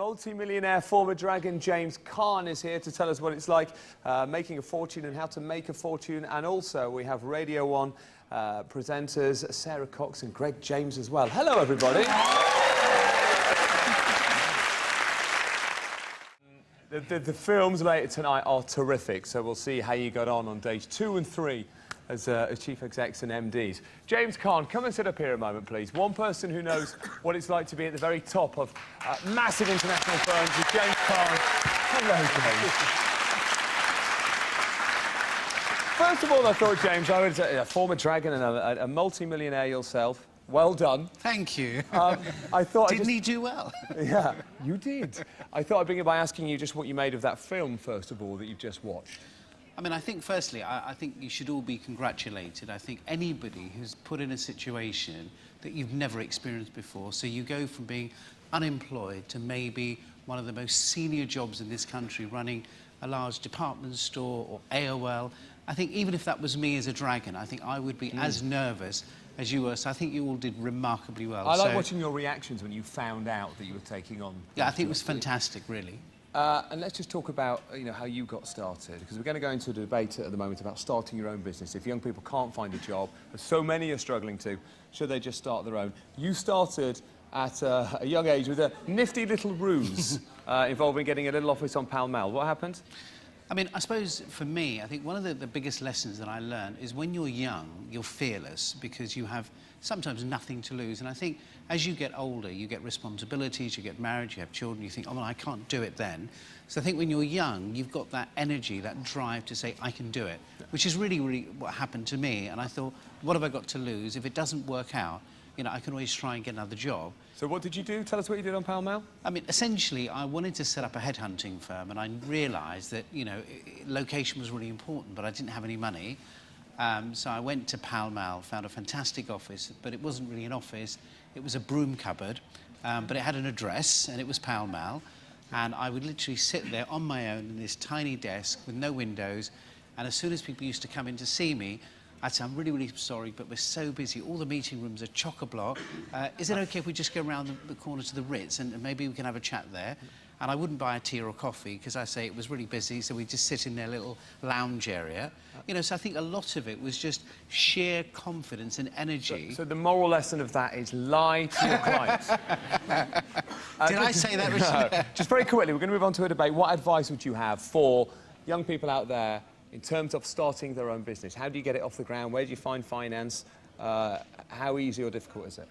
Multi-millionaire former dragon James Caan is here to tell us what it's like making a fortune and how to make a fortune. And also we have Radio 1 presenters Sarah Cox and Greg James as well. Hello, everybody. The films later tonight are terrific, so we'll see how you got on days 2 and 3 as chief execs and MDs. James Caan, come and sit up here a moment, please. One person who knows what it's like to be at the very top of massive international firms is James Caan. Hello, James. First of all, I thought, James, I was a former dragon and a multi-millionaire yourself. Well done. Thank you. I thought Didn't he do well? Yeah, you did. I thought I'd begin by asking you just what you made of that film, first of all, that you've just watched. I mean, I think, firstly, I think you should all be congratulated. I think anybody who's put in a situation that you've never experienced before, so you go from being unemployed to maybe one of the most senior jobs in this country, running a large department store or AOL. I think even if that was me as a dragon, I think I would be as nervous as you were. So I think you all did remarkably well. I like watching your reactions when you found out that you were taking on... Yeah, I think it was fantastic, really. And let's just talk about, how you got started, because we're going to go into a debate at the moment about starting your own business. If young people can't find a job, as so many are struggling to, should they just start their own? You started at a young age with a nifty little ruse involving getting a little office on Pall Mall. What happened? I mean, I suppose for me, I think one of the biggest lessons that I learned is when you're young, you're fearless because you have sometimes nothing to lose. And I think as you get older, you get responsibilities, you get married, you have children, you think, oh, well, I can't do it then. So I think when you're young, you've got that energy, that drive to say, I can do it, which is really, really what happened to me. And I thought, what have I got to lose? If it doesn't work out, I can always try and get another job. So what did you do? Tell us what you did on Pall Mall. I mean, essentially, I wanted to set up a headhunting firm, and I realised that, location was really important, but I didn't have any money. So I went to Pall Mall, found a fantastic office, but it wasn't really an office. It was a broom cupboard, but it had an address, and it was Pall Mall. And I would literally sit there on my own in this tiny desk with no windows, and as soon as people used to come in to see me, I'd say, I'm really, really sorry, but we're so busy. All the meeting rooms are chock-a-block. Is it OK if we just go around the corner to the Ritz and maybe we can have a chat there? And I wouldn't buy a tea or a coffee because I say it was really busy, so we'd just sit in their little lounge area. So I think a lot of it was just sheer confidence and energy. So the moral lesson of that is lie to your clients. Did I say that, Richard? No. Just very quickly, we're going to move on to a debate. What advice would you have for young people out there in terms of starting their own business? How do you get it off the ground? Where do you find finance? How easy or difficult is it?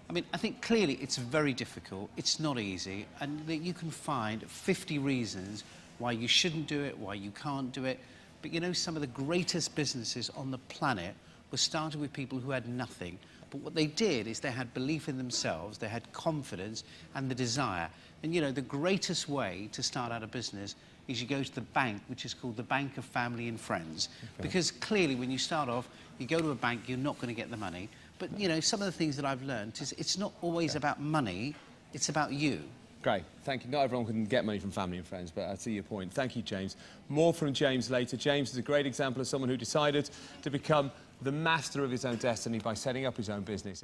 I mean, I think clearly it's very difficult. It's not easy. And that you can find 50 reasons why you shouldn't do it, why you can't do it. But some of the greatest businesses on the planet were started with people who had nothing. But what they did is they had belief in themselves, they had confidence and the desire. And, the greatest way to start out a business is you go to the bank, which is called the Bank of Family and Friends. Okay. Because clearly, when you start off, you go to a bank, you're not going to get the money. But, some of the things that I've learned is it's not always about money, it's about you. Great, thank you. Not everyone can get money from family and friends, but I see your point. Thank you, James. More from James later. James is a great example of someone who decided to become the master of his own destiny by setting up his own business.